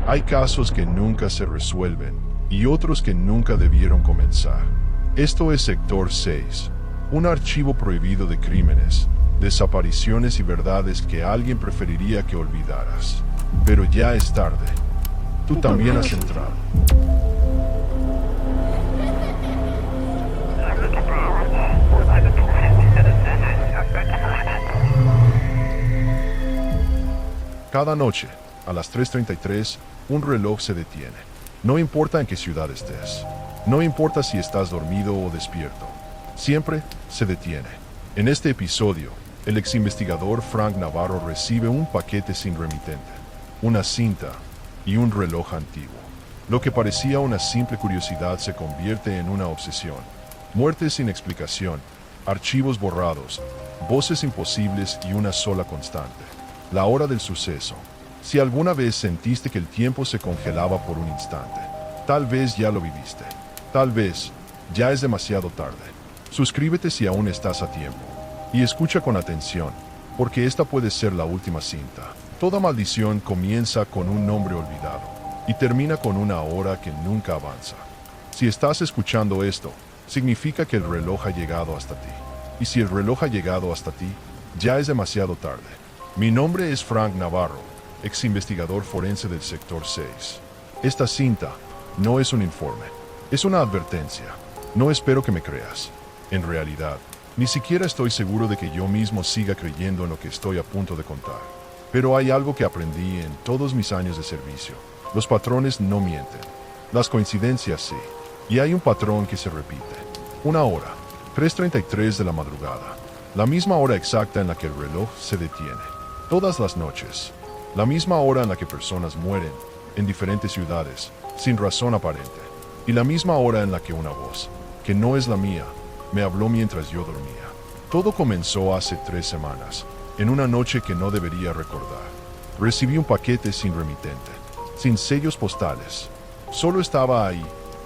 Hay casos que nunca se resuelven y otros que nunca debieron comenzar. Esto es Sector 6, un archivo prohibido de crímenes, desapariciones y verdades que alguien preferiría que olvidaras. Pero ya es tarde. Tú también has entrado. Cada noche, a las 3:33, un reloj se detiene. No importa en qué ciudad estés. No importa si estás dormido o despierto. Siempre se detiene. En este episodio, el exinvestigador Frank Navarro recibe un paquete sin remitente, una cinta y un reloj antiguo. Lo que parecía una simple curiosidad se convierte en una obsesión. Muertes sin explicación, archivos borrados, voces imposibles y una sola constante: la hora del suceso. Si alguna vez sentiste que el tiempo se congelaba por un instante, tal vez ya lo viviste. Tal vez ya es demasiado tarde. Suscríbete si aún estás a tiempo. Y escucha con atención, porque esta puede ser la última cinta. Toda maldición comienza con un nombre olvidado y termina con una hora que nunca avanza. Si estás escuchando esto, significa que el reloj ha llegado hasta ti. Y si el reloj ha llegado hasta ti, ya es demasiado tarde. Mi nombre es Frank Navarro, ex investigador forense del Sector 6. Esta cinta no es un informe, es una advertencia. No espero que me creas. En realidad, ni siquiera estoy seguro de que yo mismo siga creyendo en lo que estoy a punto de contar. Pero hay algo que aprendí en todos mis años de servicio. Los patrones no mienten. Las coincidencias sí. Y hay un patrón que se repite. Una hora, 3:33 de la madrugada. La misma hora exacta en la que el reloj se detiene. Todas las noches. La misma hora en la que personas mueren, en diferentes ciudades, sin razón aparente. Y la misma hora en la que una voz, que no es la mía, me habló mientras yo dormía. Todo comenzó hace 3 semanas, en una noche que no debería recordar. Recibí un paquete sin remitente, sin sellos postales. Solo estaba ahí,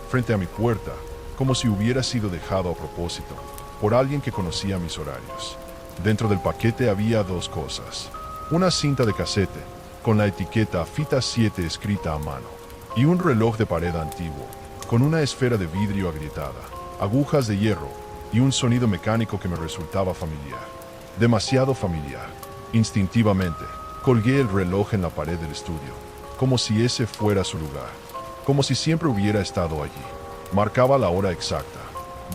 frente a mi puerta, como si hubiera sido dejado a propósito, por alguien que conocía mis horarios. Dentro del paquete había 2 cosas. Una cinta de casete, con la etiqueta Fita 7 escrita a mano, y un reloj de pared antiguo, con una esfera de vidrio agrietada, agujas de hierro, y un sonido mecánico que me resultaba familiar. Demasiado familiar. Instintivamente, colgué el reloj en la pared del estudio, como si ese fuera su lugar, como si siempre hubiera estado allí. Marcaba la hora exacta,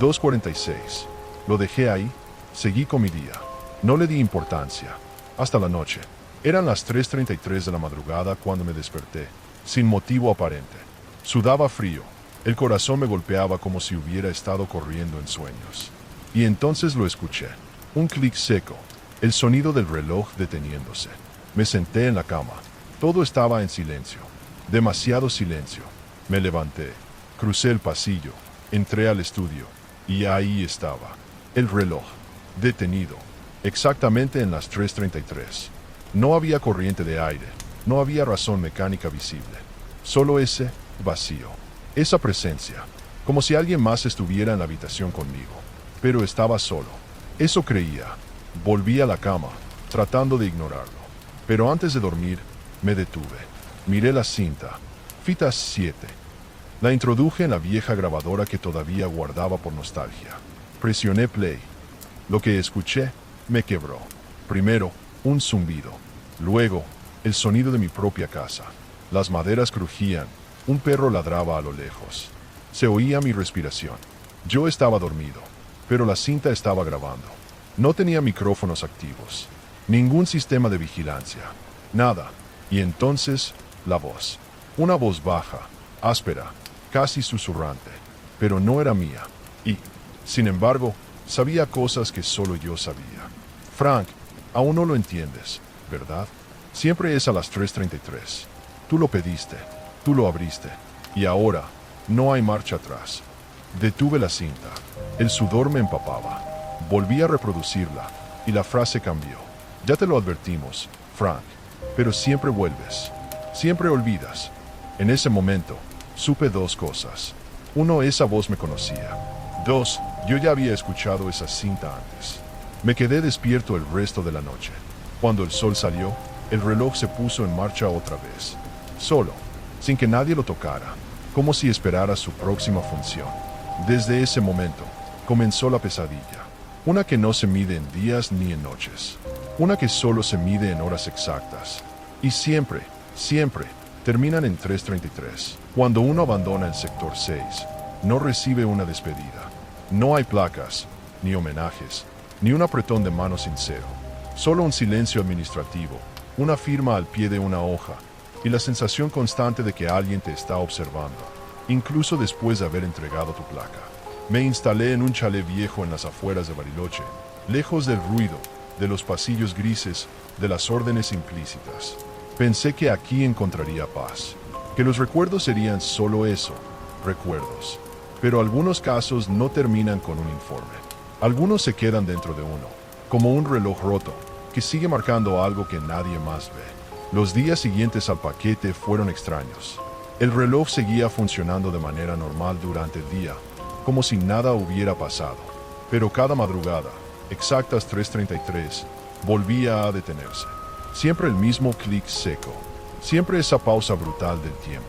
2:46. Lo dejé ahí, seguí con mi día. No le di importancia. Hasta la noche. Eran las 3:33 de la madrugada cuando me desperté, sin motivo aparente. Sudaba frío. El corazón me golpeaba como si hubiera estado corriendo en sueños. Y entonces lo escuché. Un clic seco. El sonido del reloj deteniéndose. Me senté en la cama. Todo estaba en silencio. Demasiado silencio. Me levanté. Crucé el pasillo. Entré al estudio. Y ahí estaba. El reloj. Detenido. Exactamente en las 3:33. No había corriente de aire. No había razón mecánica visible. Solo ese vacío. Esa presencia. Como si alguien más estuviera en la habitación conmigo. Pero estaba solo. Eso creía. Volví a la cama, tratando de ignorarlo. Pero antes de dormir, me detuve. Miré la cinta. Fita 7. La introduje en la vieja grabadora que todavía guardaba por nostalgia. Presioné play. Lo que escuché me quebró. Primero, un zumbido. Luego, el sonido de mi propia casa. Las maderas crujían. Un perro ladraba a lo lejos. Se oía mi respiración. Yo estaba dormido, pero la cinta estaba grabando. No tenía micrófonos activos. Ningún sistema de vigilancia. Nada. Y entonces, la voz. Una voz baja, áspera, casi susurrante. Pero no era mía. Y, sin embargo, sabía cosas que solo yo sabía. Frank, aún no lo entiendes, ¿verdad? Siempre es a las 3:33. Tú lo pediste, tú lo abriste, y ahora no hay marcha atrás. Detuve la cinta. El sudor me empapaba. Volví a reproducirla, y la frase cambió. Ya te lo advertimos, Frank, pero siempre vuelves. Siempre olvidas. En ese momento, supe 2 cosas. 1, esa voz me conocía. 2, yo ya había escuchado esa cinta antes. Me quedé despierto el resto de la noche. Cuando el sol salió, el reloj se puso en marcha otra vez. Solo. sin que nadie lo tocara, como si esperara su próxima función. Desde ese momento, comenzó la pesadilla. Una que no se mide en días ni en noches. Una que solo se mide en horas exactas. Y siempre, siempre, terminan en 3:33. Cuando uno abandona el sector 6, no recibe una despedida. No hay placas, ni homenajes, ni un apretón de mano sincero. Solo un silencio administrativo, una firma al pie de una hoja, y la sensación constante de que alguien te está observando, incluso después de haber entregado tu placa. Me instalé en un chalet viejo en las afueras de Bariloche, lejos del ruido, de los pasillos grises, de las órdenes implícitas. Pensé que aquí encontraría paz, que los recuerdos serían solo eso, recuerdos. Pero algunos casos no terminan con un informe. Algunos se quedan dentro de uno, como un reloj roto, que sigue marcando algo que nadie más ve. Los días siguientes al paquete fueron extraños. El reloj seguía funcionando de manera normal durante el día, como si nada hubiera pasado. Pero cada madrugada, exactas 3:33, volvía a detenerse. Siempre el mismo clic seco, siempre esa pausa brutal del tiempo.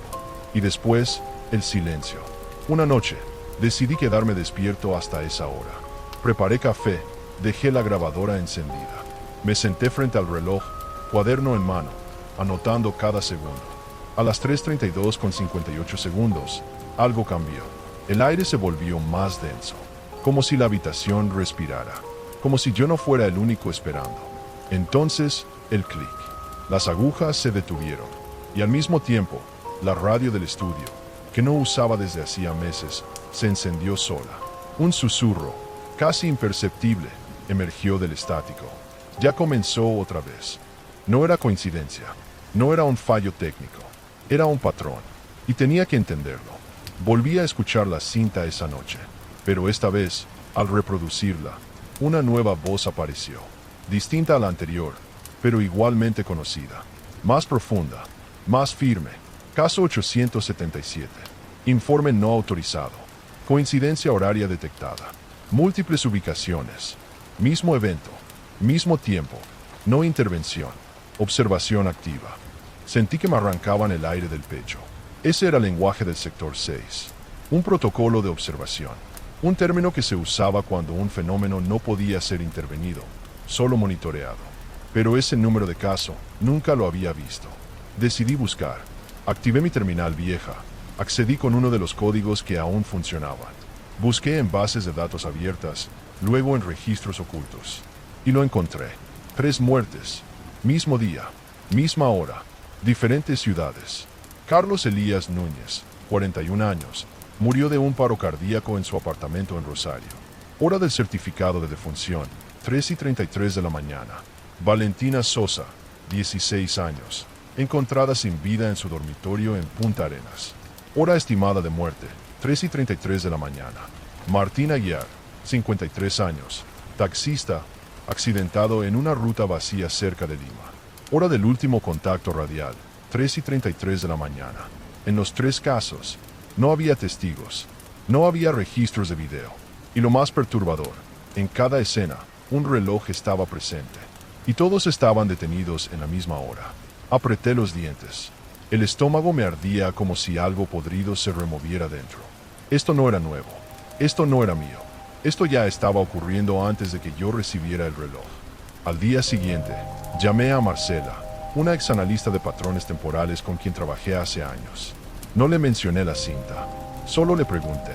Y después, el silencio. Una noche, decidí quedarme despierto hasta esa hora. Preparé café, dejé la grabadora encendida. Me senté frente al reloj, cuaderno en mano, anotando cada segundo. A las 3:32 con 58 segundos, algo cambió. El aire se volvió más denso, como si la habitación respirara, como si yo no fuera el único esperando. Entonces, el clic. Las agujas se detuvieron, y al mismo tiempo, la radio del estudio, que no usaba desde hacía meses, se encendió sola. Un susurro, casi imperceptible, emergió del estático. Ya comenzó otra vez. No era coincidencia, no era un fallo técnico, era un patrón, y tenía que entenderlo. Volví a escuchar la cinta esa noche, pero esta vez, al reproducirla, una nueva voz apareció, distinta a la anterior, pero igualmente conocida, más profunda, más firme. Caso 877. Informe no autorizado. Coincidencia horaria detectada. Múltiples ubicaciones. Mismo evento. Mismo tiempo. No intervención. Observación activa. Sentí que me arrancaban el aire del pecho. Ese era el lenguaje del sector 6. Un protocolo de observación. Un término que se usaba cuando un fenómeno no podía ser intervenido, solo monitoreado. Pero ese número de caso nunca lo había visto. Decidí buscar. Activé mi terminal vieja. Accedí con uno de los códigos que aún funcionaban. Busqué en bases de datos abiertas, luego en registros ocultos. Y lo encontré. 3 muertes. Mismo día. Misma hora. Diferentes ciudades. Carlos Elías Núñez, 41 años, murió de un paro cardíaco en su apartamento en Rosario. Hora del certificado de defunción, 3:33 de la mañana. Valentina Sosa, 16 años, encontrada sin vida en su dormitorio en Punta Arenas. Hora estimada de muerte, 3:33 de la mañana. Martín Aguiar, 53 años, taxista, accidentado en una ruta vacía cerca de Lima. Hora del último contacto radial, 3:33 de la mañana. En los 3 casos, no había testigos, no había registros de video. Y lo más perturbador, en cada escena, un reloj estaba presente. Y todos estaban detenidos en la misma hora. Apreté los dientes. El estómago me ardía como si algo podrido se removiera dentro. Esto no era nuevo. Esto no era mío. Esto ya estaba ocurriendo antes de que yo recibiera el reloj. Al día siguiente, llamé a Marcela, una exanalista de patrones temporales con quien trabajé hace años. No le mencioné la cinta. Solo le pregunté,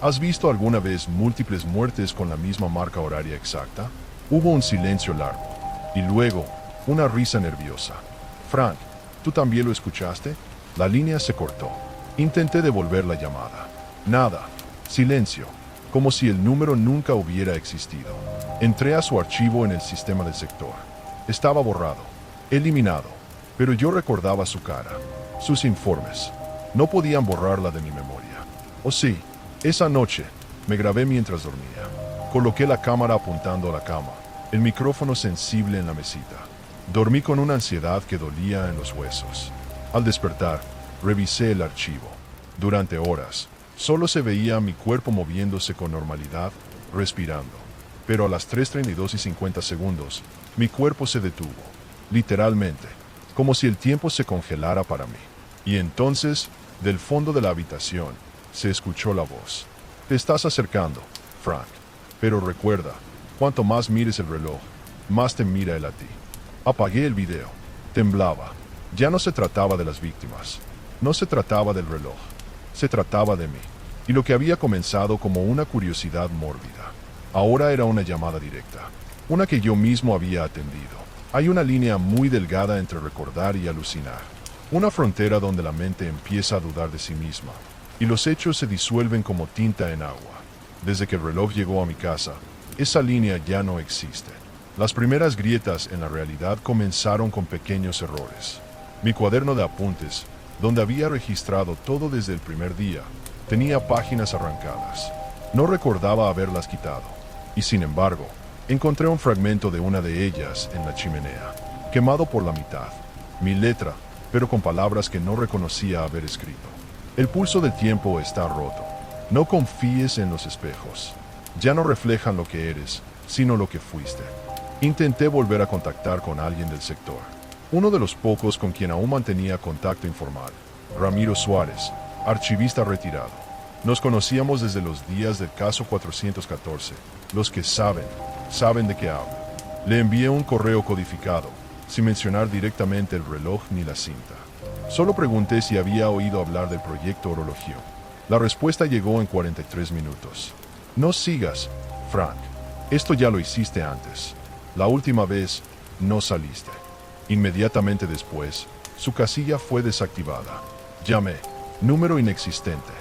¿has visto alguna vez múltiples muertes con la misma marca horaria exacta? Hubo un silencio largo. Y luego, una risa nerviosa. Frank, ¿tú también lo escuchaste? La línea se cortó. Intenté devolver la llamada. Nada. Silencio. Como si el número nunca hubiera existido. Entré a su archivo en el sistema del sector. Estaba borrado. Eliminado. Pero yo recordaba su cara. Sus informes. No podían borrarla de mi memoria. Oh sí, esa noche, me grabé mientras dormía. Coloqué la cámara apuntando a la cama, el micrófono sensible en la mesita. Dormí con una ansiedad que dolía en los huesos. Al despertar, revisé el archivo. Durante horas, solo se veía mi cuerpo moviéndose con normalidad, respirando. Pero a las 3:32 y 50 segundos, mi cuerpo se detuvo. Literalmente, como si el tiempo se congelara para mí. Y entonces, del fondo de la habitación, se escuchó la voz. Te estás acercando, Frank. Pero recuerda, cuanto más mires el reloj, más te mira él a ti. Apagué el video. Temblaba. Ya no se trataba de las víctimas. No se trataba del reloj. Se trataba de mí. Y lo que había comenzado como una curiosidad mórbida, ahora era una llamada directa. Una que yo mismo había atendido. Hay una línea muy delgada entre recordar y alucinar. Una frontera donde la mente empieza a dudar de sí misma. Y los hechos se disuelven como tinta en agua. Desde que el reloj llegó a mi casa, esa línea ya no existe. Las primeras grietas en la realidad comenzaron con pequeños errores. Mi cuaderno de apuntes, donde había registrado todo desde el primer día, tenía páginas arrancadas. No recordaba haberlas quitado. Y sin embargo, encontré un fragmento de una de ellas en la chimenea, quemado por la mitad. Mi letra, pero con palabras que no reconocía haber escrito. El pulso del tiempo está roto. No confíes en los espejos. Ya no reflejan lo que eres, sino lo que fuiste. Intenté volver a contactar con alguien del sector. Uno de los pocos con quien aún mantenía contacto informal. Ramiro Suárez, archivista retirado. Nos conocíamos desde los días del caso 414. Los que saben de qué hablo. Le envié un correo codificado, sin mencionar directamente el reloj ni la cinta. Solo pregunté si había oído hablar del proyecto Orologio. La respuesta llegó en 43 minutos. No sigas, Frank. Esto ya lo hiciste antes. La última vez, no saliste. Inmediatamente después, su casilla fue desactivada. Llamé. Número inexistente.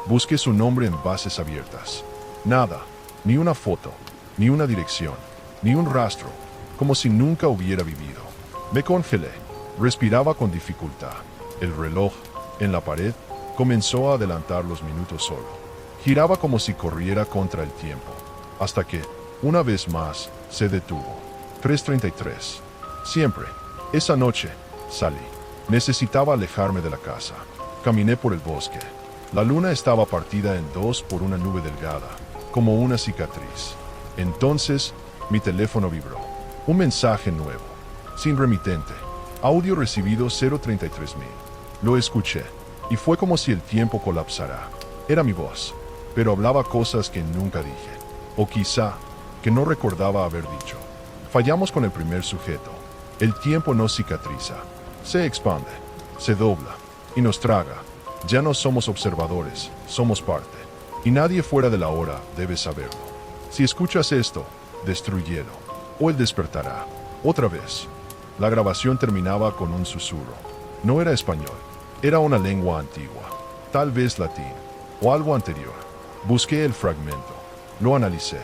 Busqué su nombre en bases abiertas. Nada. Ni una foto. Ni una dirección. Ni un rastro. Como si nunca hubiera vivido. Me congelé. Respiraba con dificultad. El reloj, en la pared, comenzó a adelantar los minutos solo. Giraba como si corriera contra el tiempo. Hasta que, una vez más, se detuvo. 3:33. Siempre. Esa noche, salí. Necesitaba alejarme de la casa. Caminé por el bosque. La luna estaba partida en dos por una nube delgada, como una cicatriz. Entonces, mi teléfono vibró. Un mensaje nuevo. Sin remitente. Audio recibido 033.000. Lo escuché, y fue como si el tiempo colapsara. Era mi voz, pero hablaba cosas que nunca dije. O quizá, que no recordaba haber dicho. Fallamos con el primer sujeto. El tiempo no cicatriza. Se expande, se dobla, y nos traga. Ya no somos observadores, somos parte. Y nadie fuera de la hora debe saberlo. Si escuchas esto, destrúyelo, o él despertará. Otra vez. La grabación terminaba con un susurro. No era español, era una lengua antigua, tal vez latín, o algo anterior. Busqué el fragmento, lo analicé.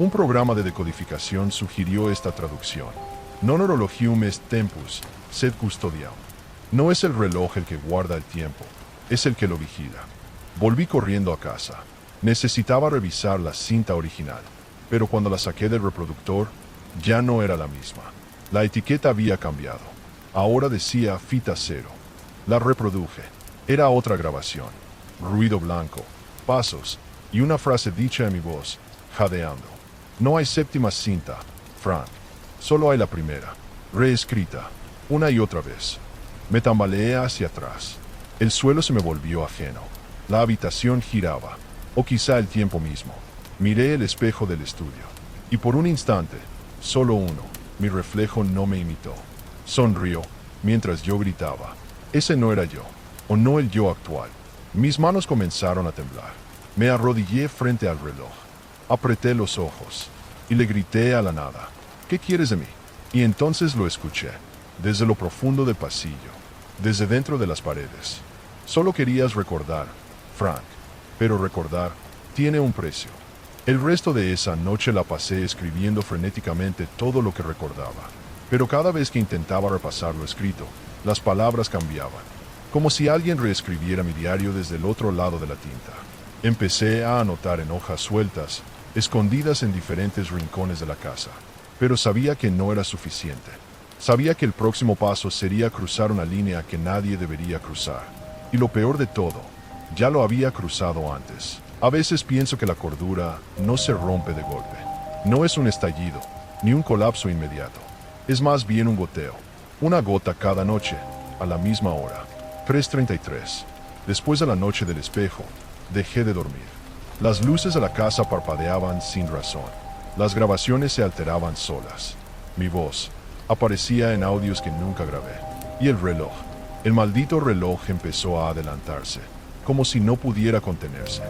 Un programa de decodificación sugirió esta traducción. Non horologium est tempus, sed custodiam. No es el reloj el que guarda el tiempo, es el que lo vigila. Volví corriendo a casa. Necesitaba revisar la cinta original, pero cuando la saqué del reproductor, ya no era la misma. La etiqueta había cambiado. Ahora decía fita cero. La reproduje. Era otra grabación. Ruido blanco, pasos y una frase dicha en mi voz, jadeando. No hay séptima cinta, Frank. Solo hay la primera, reescrita, una y otra vez. Me tambaleé hacia atrás. El suelo se me volvió ajeno. La habitación giraba, o quizá el tiempo mismo. Miré el espejo del estudio. Y por un instante, solo uno, mi reflejo no me imitó. Sonrió, mientras yo gritaba. Ese no era yo, o no el yo actual. Mis manos comenzaron a temblar. Me arrodillé frente al reloj. Apreté los ojos, y le grité a la nada. ¿Qué quieres de mí? Y entonces lo escuché, desde lo profundo del pasillo, desde dentro de las paredes. Solo querías recordar, Frank, pero recordar tiene un precio. El resto de esa noche la pasé escribiendo frenéticamente todo lo que recordaba, pero cada vez que intentaba repasar lo escrito, las palabras cambiaban, como si alguien reescribiera mi diario desde el otro lado de la tinta. Empecé a anotar en hojas sueltas, escondidas en diferentes rincones de la casa, pero sabía que no era suficiente. Sabía que el próximo paso sería cruzar una línea que nadie debería cruzar. Y lo peor de todo, ya lo había cruzado antes. A veces pienso que la cordura no se rompe de golpe. No es un estallido, ni un colapso inmediato. Es más bien un goteo. Una gota cada noche, a la misma hora. 3:33. Después de la noche del espejo, dejé de dormir. Las luces de la casa parpadeaban sin razón. Las grabaciones se alteraban solas. Mi voz aparecía en audios que nunca grabé. Y el reloj, el maldito reloj empezó a adelantarse, como si no pudiera contenerse.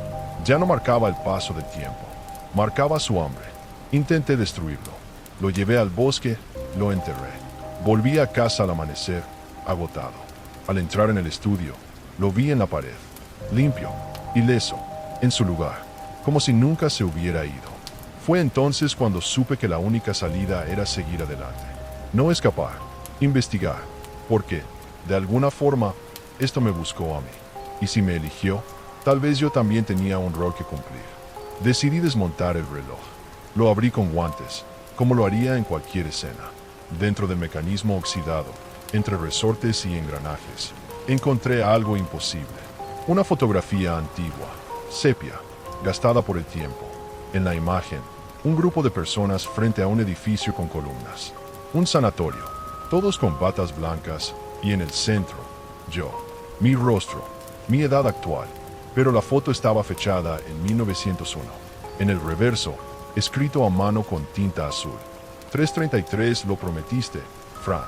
Ya no marcaba el paso del tiempo, marcaba su hambre. Intenté destruirlo. Lo llevé al bosque, lo enterré. Volví a casa al amanecer, agotado. Al entrar en el estudio, lo vi en la pared, limpio, ileso, en su lugar, como si nunca se hubiera ido. Fue entonces cuando supe que la única salida era seguir adelante. No escapar, investigar, porque, de alguna forma, esto me buscó a mí. Y si me eligió, tal vez yo también tenía un rol que cumplir. Decidí desmontar el reloj. Lo abrí con guantes, como lo haría en cualquier escena. Dentro del mecanismo oxidado, entre resortes y engranajes, encontré algo imposible. Una fotografía antigua, sepia, gastada por el tiempo. En la imagen, un grupo de personas frente a un edificio con columnas. Un sanatorio, todos con batas blancas, y en el centro, yo, mi rostro, mi edad actual. Pero la foto estaba fechada en 1901. En el reverso, escrito a mano con tinta azul. 3:33, lo prometiste, Frank.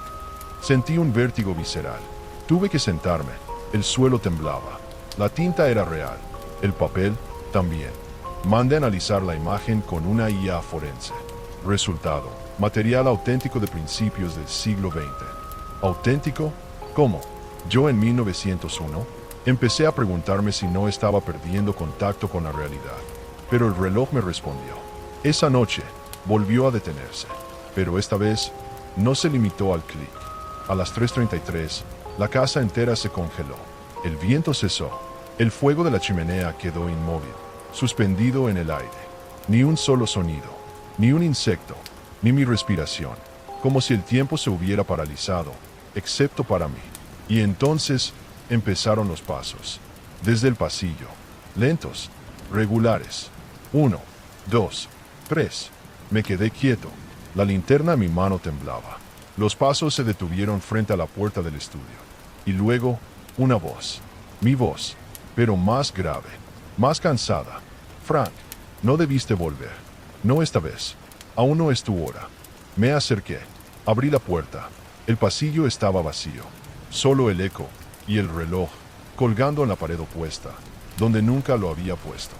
Sentí un vértigo visceral. Tuve que sentarme. El suelo temblaba. La tinta era real. El papel también. Mandé analizar la imagen con una IA forense. Resultado: material auténtico de principios del siglo XX. ¿Auténtico? ¿Cómo? Yo en 1901 empecé a preguntarme si no estaba perdiendo contacto con la realidad. Pero el reloj me respondió. Esa noche volvió a detenerse. Pero esta vez no se limitó al clic. A las 3:33, la casa entera se congeló. El viento cesó. El fuego de la chimenea quedó inmóvil, suspendido en el aire. Ni un solo sonido, ni un insecto, ni mi respiración, como si el tiempo se hubiera paralizado, excepto para mí. Y entonces empezaron los pasos. Desde el pasillo, lentos, regulares. 1, 2, 3. Me quedé quieto. La linterna en mi mano temblaba. Los pasos se detuvieron frente a la puerta del estudio. Y luego, una voz. Mi voz, pero más grave, más cansada. Frank, no debiste volver. No esta vez. Aún no es tu hora. Me acerqué. Abrí la puerta. El pasillo estaba vacío. Solo el eco y el reloj, colgando en la pared opuesta, donde nunca lo había puesto.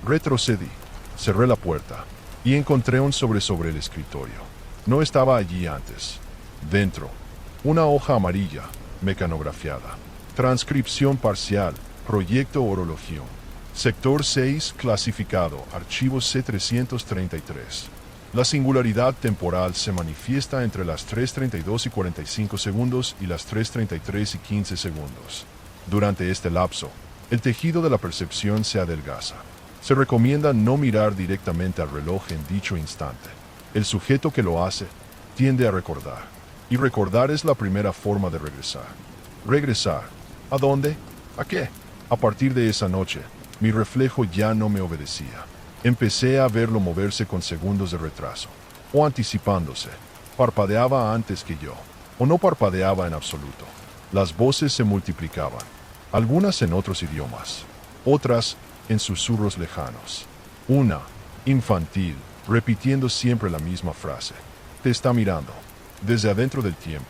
Retrocedí. Cerré la puerta y encontré un sobre el escritorio. No estaba allí antes. Dentro, una hoja amarilla, mecanografiada. Transcripción parcial, proyecto Orologium. Sector 6, clasificado, archivo C333. La singularidad temporal se manifiesta entre las 3:32 y 45 segundos y las 3:33 y 15 segundos. Durante este lapso, el tejido de la percepción se adelgaza. Se recomienda no mirar directamente al reloj en dicho instante. El sujeto que lo hace tiende a recordar. Y recordar es la primera forma de regresar. ¿Regresar? ¿A dónde? ¿A qué? A partir de esa noche, mi reflejo ya no me obedecía. Empecé a verlo moverse con segundos de retraso, o anticipándose. Parpadeaba antes que yo, o no parpadeaba en absoluto. Las voces se multiplicaban, algunas en otros idiomas, otras en susurros lejanos. Una, infantil, repitiendo siempre la misma frase. Te está mirando, desde adentro del tiempo.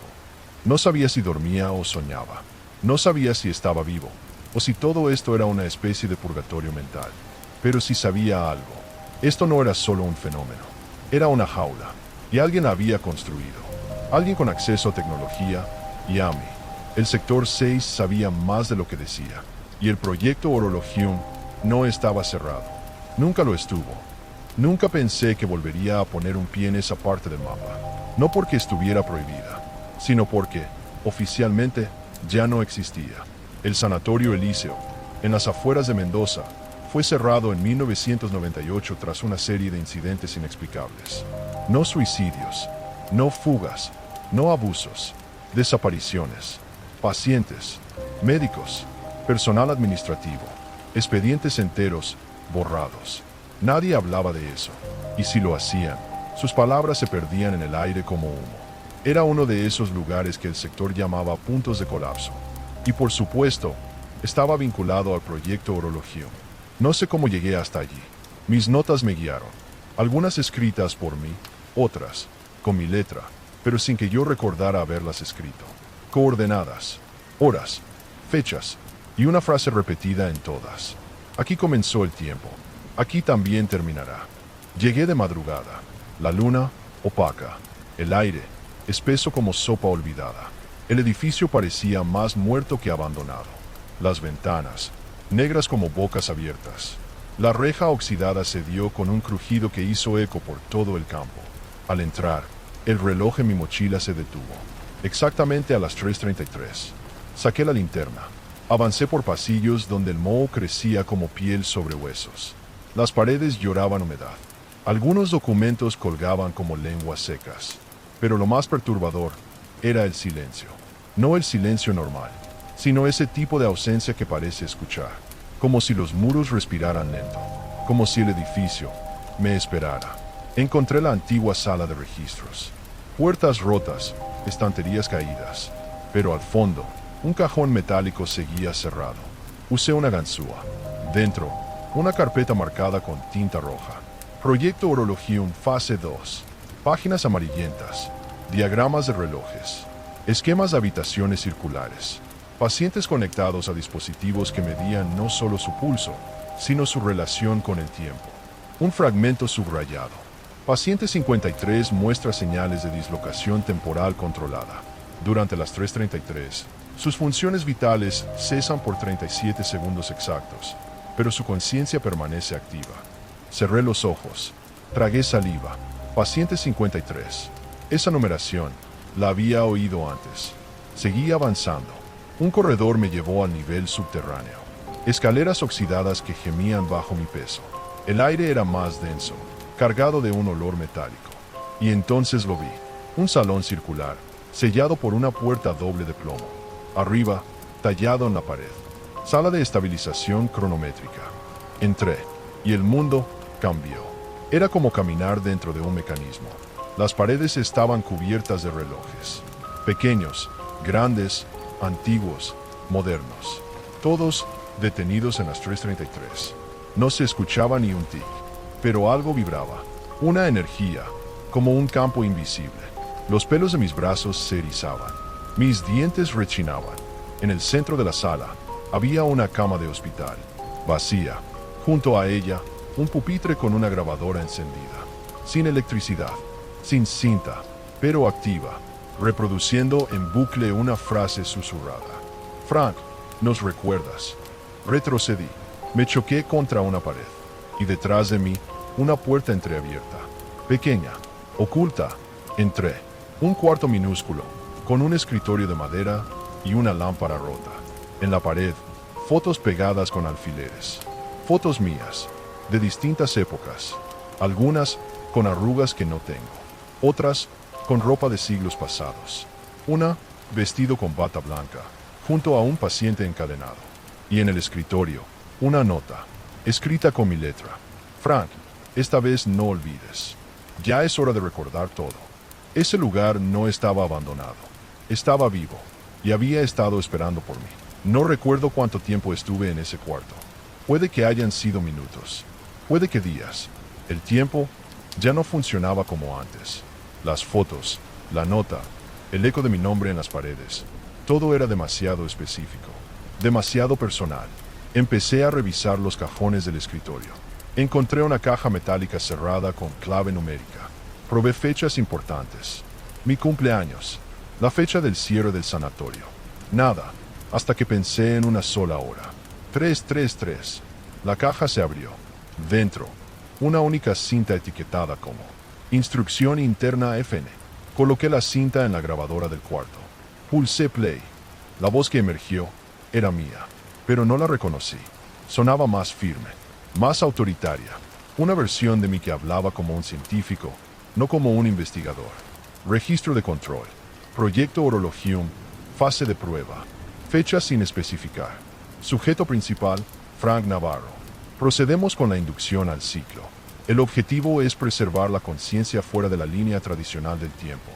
No sabía si dormía o soñaba. No sabía si estaba vivo, o si todo esto era una especie de purgatorio mental. Pero sí sabía algo. Esto no era solo un fenómeno. Era una jaula. Y alguien la había construido. Alguien con acceso a tecnología y a mí. El sector 6 sabía más de lo que decía. Y el proyecto Orologium no estaba cerrado. Nunca lo estuvo. Nunca pensé que volvería a poner un pie en esa parte del mapa. No porque estuviera prohibida, sino porque, oficialmente, ya no existía. El Sanatorio Elíseo, en las afueras de Mendoza, fue cerrado en 1998 tras una serie de incidentes inexplicables. No suicidios, no fugas, no abusos, desapariciones, pacientes, médicos, personal administrativo, expedientes enteros borrados. Nadie hablaba de eso, y si lo hacían, sus palabras se perdían en el aire como humo. Era uno de esos lugares que el sector llamaba puntos de colapso. Y por supuesto, estaba vinculado al proyecto Orologium. No sé cómo llegué hasta allí. Mis notas me guiaron. Algunas escritas por mí, otras, con mi letra, pero sin que yo recordara haberlas escrito. Coordenadas, horas, fechas, y una frase repetida en todas. Aquí comenzó el tiempo. Aquí también terminará. Llegué de madrugada. La luna, opaca. El aire, espeso como sopa olvidada. El edificio parecía más muerto que abandonado. Las ventanas, negras como bocas abiertas. La reja oxidada cedió con un crujido que hizo eco por todo el campo. Al entrar, el reloj en mi mochila se detuvo. Exactamente a las 3:33. Saqué la linterna. Avancé por pasillos donde el moho crecía como piel sobre huesos. Las paredes lloraban humedad. Algunos documentos colgaban como lenguas secas. Pero lo más perturbador era el silencio. No el silencio normal, sino ese tipo de ausencia que parece escuchar. Como si los muros respiraran lento. Como si el edificio me esperara. Encontré la antigua sala de registros. Puertas rotas, estanterías caídas. Pero al fondo, un cajón metálico seguía cerrado. Usé una ganzúa. Dentro, una carpeta marcada con tinta roja. Proyecto Orologium Fase 2. Páginas amarillentas. Diagramas de relojes. Esquemas de habitaciones circulares. Pacientes conectados a dispositivos que medían no solo su pulso, sino su relación con el tiempo. Un fragmento subrayado. Paciente 53 muestra señales de dislocación temporal controlada. Durante las 3:33, sus funciones vitales cesan por 37 segundos exactos, pero su conciencia permanece activa. Cerré los ojos. Tragué saliva. Paciente 53. Esa numeración la había oído antes. Seguí avanzando. Un corredor me llevó al nivel subterráneo. Escaleras oxidadas que gemían bajo mi peso. El aire era más denso, cargado de un olor metálico. Y entonces lo vi. Un salón circular, sellado por una puerta doble de plomo. Arriba, tallado en la pared. Sala de estabilización cronométrica. Entré, y el mundo cambió. Era como caminar dentro de un mecanismo. Las paredes estaban cubiertas de relojes. Pequeños, grandes, antiguos, modernos. Todos detenidos en las 3:33. No se escuchaba ni un tic, pero algo vibraba. Una energía, como un campo invisible. Los pelos de mis brazos se erizaban. Mis dientes rechinaban. En el centro de la sala había una cama de hospital, vacía. Junto a ella, un pupitre con una grabadora encendida. Sin electricidad, sin cinta, pero activa, reproduciendo en bucle una frase susurrada. Frank, ¿nos recuerdas? Retrocedí. Me choqué contra una pared. Y detrás de mí, una puerta entreabierta. Pequeña, oculta. Entré. Un cuarto minúsculo, con un escritorio de madera y una lámpara rota. En la pared, fotos pegadas con alfileres. Fotos mías, de distintas épocas. Algunas con arrugas que no tengo. Otras con ropa de siglos pasados. Una vestido con bata blanca, junto a un paciente encadenado. Y en el escritorio, una nota, escrita con mi letra. Frank, esta vez no olvides. Ya es hora de recordar todo. Ese lugar no estaba abandonado. Estaba vivo y había estado esperando por mí. No recuerdo cuánto tiempo estuve en ese cuarto. Puede que hayan sido minutos. Puede que días. El tiempo ya no funcionaba como antes. Las fotos, la nota, el eco de mi nombre en las paredes. Todo era demasiado específico. Demasiado personal. Empecé a revisar los cajones del escritorio. Encontré una caja metálica cerrada con clave numérica. Probé fechas importantes. Mi cumpleaños. La fecha del cierre del sanatorio. Nada, hasta que pensé en una sola hora. 3:33. La caja se abrió. Dentro, una única cinta etiquetada como Instrucción interna FN. Coloqué la cinta en la grabadora del cuarto. Pulsé play. La voz que emergió era mía, pero no la reconocí. Sonaba más firme, más autoritaria. Una versión de mí que hablaba como un científico, no como un investigador. Registro de control. Proyecto Orologium, fase de prueba. Fecha sin especificar. Sujeto principal, Frank Navarro. Procedemos con la inducción al ciclo. El objetivo es preservar la conciencia fuera de la línea tradicional del tiempo.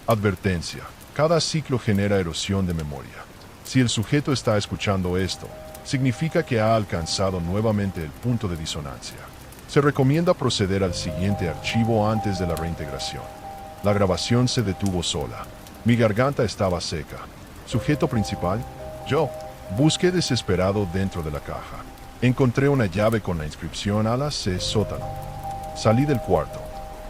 Advertencia. Cada ciclo genera erosión de memoria. Si el sujeto está escuchando esto, significa que ha alcanzado nuevamente el punto de disonancia. Se recomienda proceder al siguiente archivo antes de la reintegración. La grabación se detuvo sola. Mi garganta estaba seca. Sujeto principal, yo. Busqué desesperado dentro de la caja. Encontré una llave con la inscripción ala C sótano. Salí del cuarto.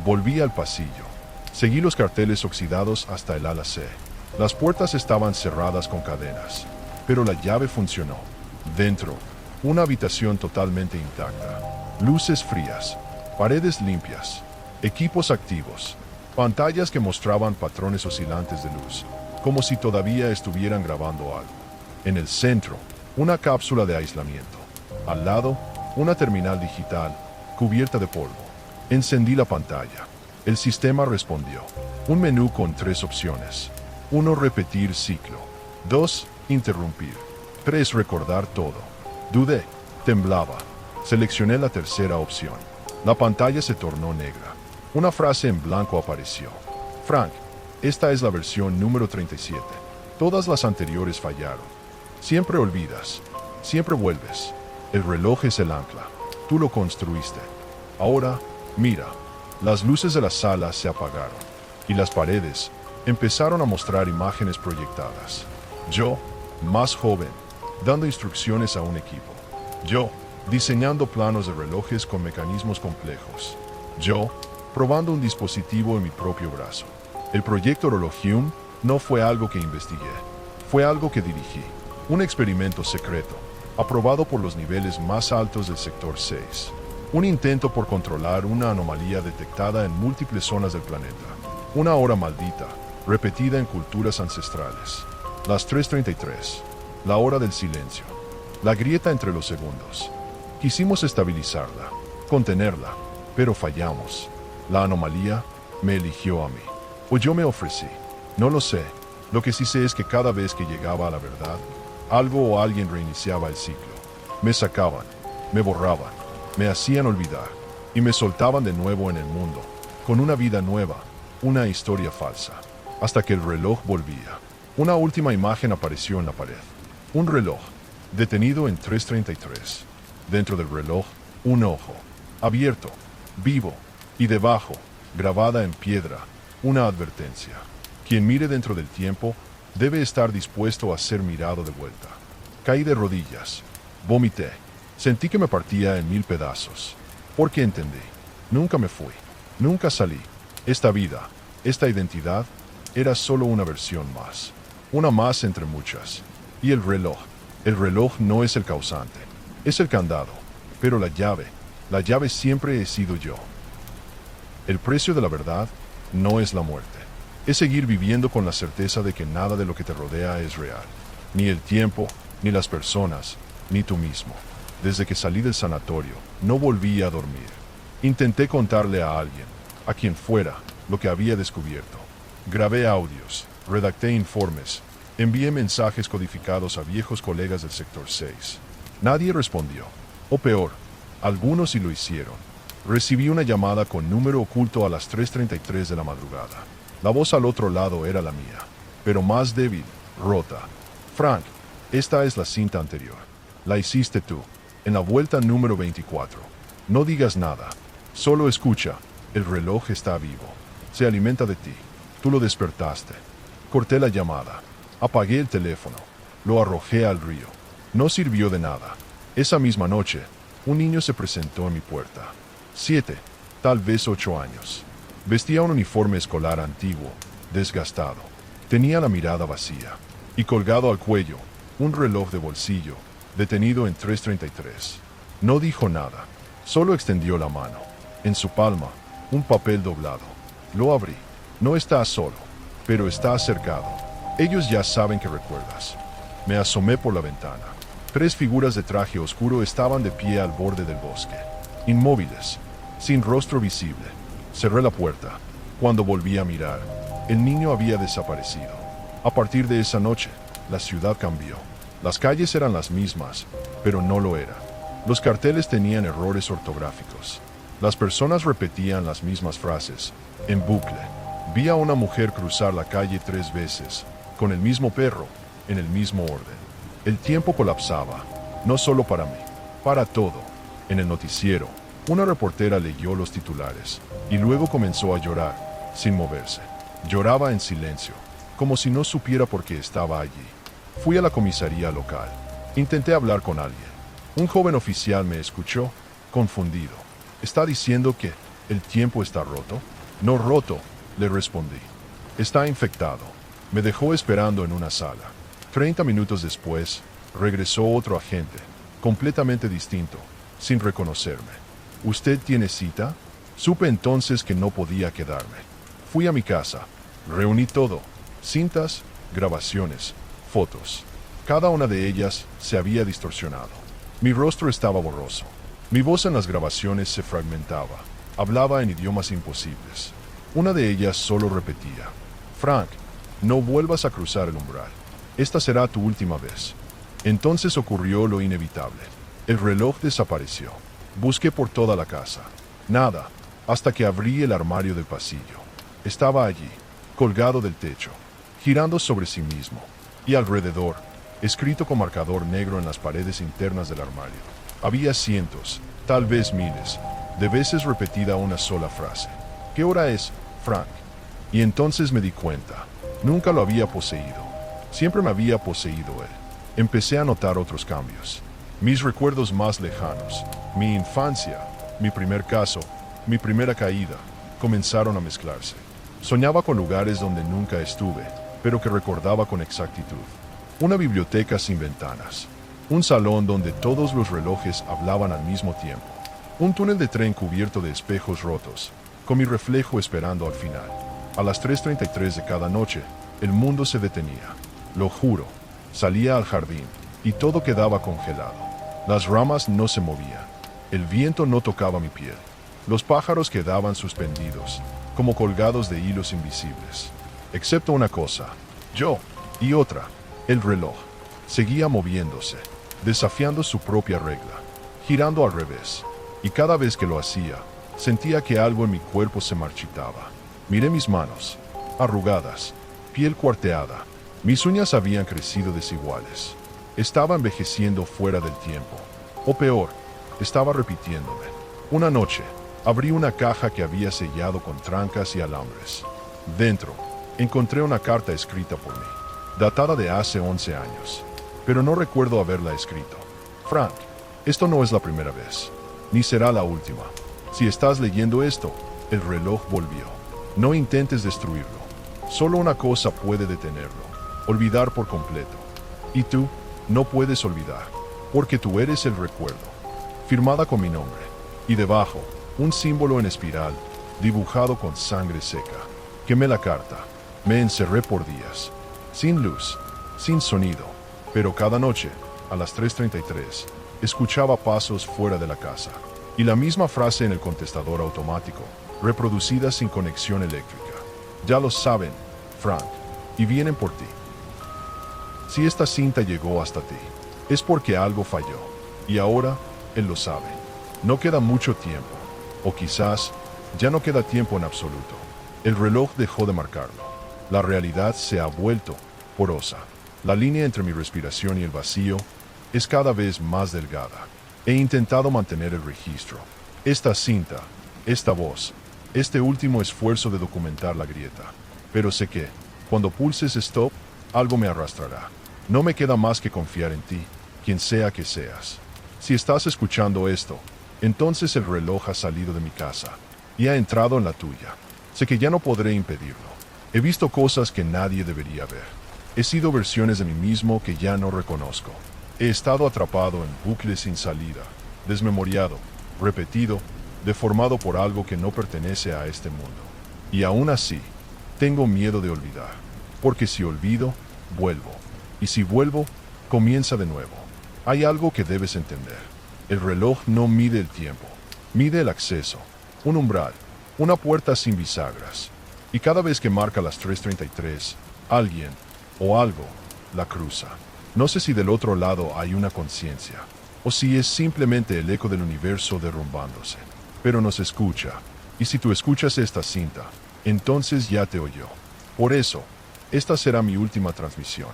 Volví al pasillo. Seguí los carteles oxidados hasta el ala C. Las puertas estaban cerradas con cadenas, pero la llave funcionó. Dentro, una habitación totalmente intacta. Luces frías, paredes limpias, equipos activos, pantallas que mostraban patrones oscilantes de luz, como si todavía estuvieran grabando algo. En el centro, una cápsula de aislamiento. Al lado, una terminal digital, cubierta de polvo. Encendí la pantalla. El sistema respondió. Un menú con 3 opciones. 1. Repetir ciclo. 2. Interrumpir. 3. Recordar todo. Dudé. Temblaba. Seleccioné la tercera opción. La pantalla se tornó negra. Una frase en blanco apareció. Frank, esta es la versión número 37. Todas las anteriores fallaron. Siempre olvidas. Siempre vuelves. El reloj es el ancla. Tú lo construiste. Ahora, mira. Las luces de la sala se apagaron. Y las paredes empezaron a mostrar imágenes proyectadas. Yo, más joven, dando instrucciones a un equipo. Yo, diseñando planos de relojes con mecanismos complejos. Yo, probando un dispositivo en mi propio brazo. El proyecto Orologium no fue algo que investigué, fue algo que dirigí. Un experimento secreto, aprobado por los niveles más altos del sector 6. Un intento por controlar una anomalía detectada en múltiples zonas del planeta. Una hora maldita, repetida en culturas ancestrales. Las 3:33. La hora del silencio. La grieta entre los segundos. Quisimos estabilizarla, contenerla, pero fallamos. La anomalía me eligió a mí. O yo me ofrecí. No lo sé. Lo que sí sé es que cada vez que llegaba a la verdad, algo o alguien reiniciaba el ciclo. Me sacaban, me borraban, me hacían olvidar y me soltaban de nuevo en el mundo, con una vida nueva, una historia falsa, hasta que el reloj volvía. Una última imagen apareció en la pared. Un reloj, detenido en 3:33. Dentro del reloj, un ojo, abierto, vivo, y debajo, grabada en piedra, una advertencia. Quien mire dentro del tiempo debe estar dispuesto a ser mirado de vuelta. Caí de rodillas, vomité, sentí que me partía en 1000 pedazos. Porque entendí, nunca me fui, nunca salí. Esta vida, esta identidad, era solo una versión más. Una más entre muchas. Y el reloj no es el causante, es el candado, pero la llave siempre he sido yo. El precio de la verdad no es la muerte, es seguir viviendo con la certeza de que nada de lo que te rodea es real, ni el tiempo, ni las personas, ni tú mismo. Desde que salí del sanatorio, no volví a dormir. Intenté contarle a alguien, a quien fuera, lo que había descubierto. Grabé audios, redacté informes, envié mensajes codificados a viejos colegas del sector 6. Nadie respondió. O peor, algunos sí lo hicieron. Recibí una llamada con número oculto a las 3:33 de la madrugada. La voz al otro lado era la mía, pero más débil, rota. Frank, esta es la cinta anterior. La hiciste tú, en la vuelta número 24. No digas nada, solo escucha. El reloj está vivo. Se alimenta de ti. Tú lo despertaste. Corté la llamada. Apagué el teléfono. Lo arrojé al río. No sirvió de nada. Esa misma noche, un niño se presentó en mi puerta. 7, tal vez 8 años. Vestía un uniforme escolar antiguo, desgastado. Tenía la mirada vacía. Y colgado al cuello, un reloj de bolsillo, detenido en 3:33. No dijo nada. Solo extendió la mano. En su palma, un papel doblado. Lo abrí. No está solo, pero está acercado. Ellos ya saben que recuerdas. Me asomé por la ventana. 3 figuras de traje oscuro estaban de pie al borde del bosque. Inmóviles, sin rostro visible. Cerré la puerta. Cuando volví a mirar, el niño había desaparecido. A partir de esa noche, la ciudad cambió. Las calles eran las mismas, pero no lo era. Los carteles tenían errores ortográficos. Las personas repetían las mismas frases, en bucle. Vi a una mujer cruzar la calle 3 veces, con el mismo perro, en el mismo orden. El tiempo colapsaba, no solo para mí, para todo. En el noticiero, una reportera leyó los titulares y luego comenzó a llorar, sin moverse. Lloraba en silencio, como si no supiera por qué estaba allí. Fui a la comisaría local. Intenté hablar con alguien. Un joven oficial me escuchó, confundido. ¿Está diciendo que el tiempo está roto? No roto, le respondí. Está infectado. Me dejó esperando en una sala. 30 minutos después, regresó otro agente, completamente distinto, sin reconocerme. ¿Usted tiene cita? Supe entonces que no podía quedarme. Fui a mi casa. Reuní todo. Cintas, grabaciones, fotos. Cada una de ellas se había distorsionado. Mi rostro estaba borroso. Mi voz en las grabaciones se fragmentaba. Hablaba en idiomas imposibles. Una de ellas solo repetía: Frank, no vuelvas a cruzar el umbral. Esta será tu última vez. Entonces ocurrió lo inevitable. El reloj desapareció. Busqué por toda la casa. Nada, hasta que abrí el armario del pasillo. Estaba allí, colgado del techo, girando sobre sí mismo, y alrededor, escrito con marcador negro en las paredes internas del armario, había cientos, tal vez miles, de veces repetida una sola frase. ¿Qué hora es, Frank? Y entonces me di cuenta. Nunca lo había poseído. Siempre me había poseído él. Empecé a notar otros cambios. Mis recuerdos más lejanos, mi infancia, mi primer caso, mi primera caída, comenzaron a mezclarse. Soñaba con lugares donde nunca estuve, pero que recordaba con exactitud. Una biblioteca sin ventanas. Un salón donde todos los relojes hablaban al mismo tiempo. Un túnel de tren cubierto de espejos rotos, con mi reflejo esperando al final. A las 3:33 de cada noche, el mundo se detenía. Lo juro. Salía al jardín, y todo quedaba congelado. Las ramas no se movían. El viento no tocaba mi piel. Los pájaros quedaban suspendidos, como colgados de hilos invisibles. Excepto una cosa. Yo. Y otra. El reloj. Seguía moviéndose, desafiando su propia regla, girando al revés. Y cada vez que lo hacía, sentía que algo en mi cuerpo se marchitaba. Miré mis manos, arrugadas, piel cuarteada. Mis uñas habían crecido desiguales. Estaba envejeciendo fuera del tiempo. O peor, estaba repitiéndome. Una noche, abrí una caja que había sellado con trancas y alambres. Dentro, encontré una carta escrita por mí, datada de hace 11 años. Pero no recuerdo haberla escrito. Frank, esto no es la primera vez, ni será la última. Si estás leyendo esto, el reloj volvió. No intentes destruirlo. Solo una cosa puede detenerlo: olvidar por completo. Y tú no puedes olvidar, porque tú eres el recuerdo. Firmada con mi nombre, y debajo, un símbolo en espiral, dibujado con sangre seca. Quemé la carta. Me encerré por días. Sin luz, sin sonido. Pero cada noche, a las 3:33, escuchaba pasos fuera de la casa. Y la misma frase en el contestador automático, reproducida sin conexión eléctrica. Ya lo saben, Frank, y vienen por ti. Si esta cinta llegó hasta ti, es porque algo falló. Y ahora, él lo sabe. No queda mucho tiempo. O quizás, ya no queda tiempo en absoluto. El reloj dejó de marcarlo. La realidad se ha vuelto porosa. La línea entre mi respiración y el vacío es cada vez más delgada. He intentado mantener el registro. Esta cinta, esta voz, este último esfuerzo de documentar la grieta. Pero sé que, cuando pulses stop, algo me arrastrará. No me queda más que confiar en ti, quien sea que seas. Si estás escuchando esto, entonces el reloj ha salido de mi casa y ha entrado en la tuya. Sé que ya no podré impedirlo. He visto cosas que nadie debería ver. He sido versiones de mí mismo que ya no reconozco. He estado atrapado en bucles sin salida, desmemoriado, repetido, deformado por algo que no pertenece a este mundo. Y aún así, tengo miedo de olvidar, porque si olvido, vuelvo. Y si vuelvo, comienza de nuevo. Hay algo que debes entender. El reloj no mide el tiempo, mide el acceso, un umbral, una puerta sin bisagras. Y cada vez que marca las 3:33, alguien o algo la cruza. No sé si del otro lado hay una conciencia, o si es simplemente el eco del universo derrumbándose. Pero nos escucha, y si tú escuchas esta cinta, entonces ya te oyó. Por eso, esta será mi última transmisión.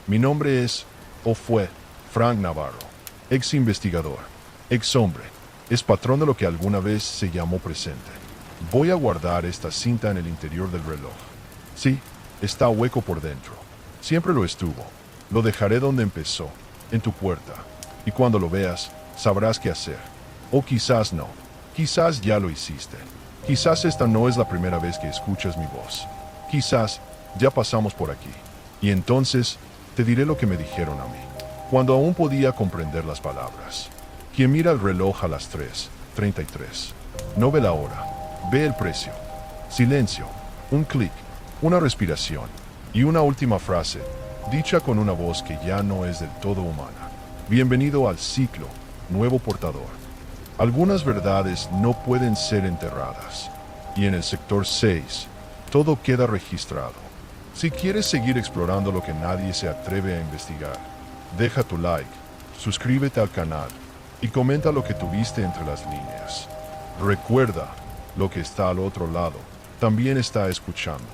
Mi nombre es, o fue, Frank Navarro, ex investigador, ex hombre, es patrón de lo que alguna vez se llamó presente. Voy a guardar esta cinta en el interior del reloj. Sí, está hueco por dentro. Siempre lo estuvo. Lo dejaré donde empezó, en tu puerta. Y cuando lo veas, sabrás qué hacer. O quizás no. Quizás ya lo hiciste. Quizás esta no es la primera vez que escuchas mi voz. Quizás ya pasamos por aquí. Y entonces te diré lo que me dijeron a mí, cuando aún podía comprender las palabras. Quien mira el reloj a las 3:33. No ve la hora, ve el precio. Silencio, un clic, una respiración y una última frase, dicha con una voz que ya no es del todo humana. Bienvenido al ciclo, nuevo portador. Algunas verdades no pueden ser enterradas. Y en el sector 6, todo queda registrado. Si quieres seguir explorando lo que nadie se atreve a investigar, deja tu like, suscríbete al canal y comenta lo que tuviste entre las líneas. Recuerda, lo que está al otro lado también está escuchando.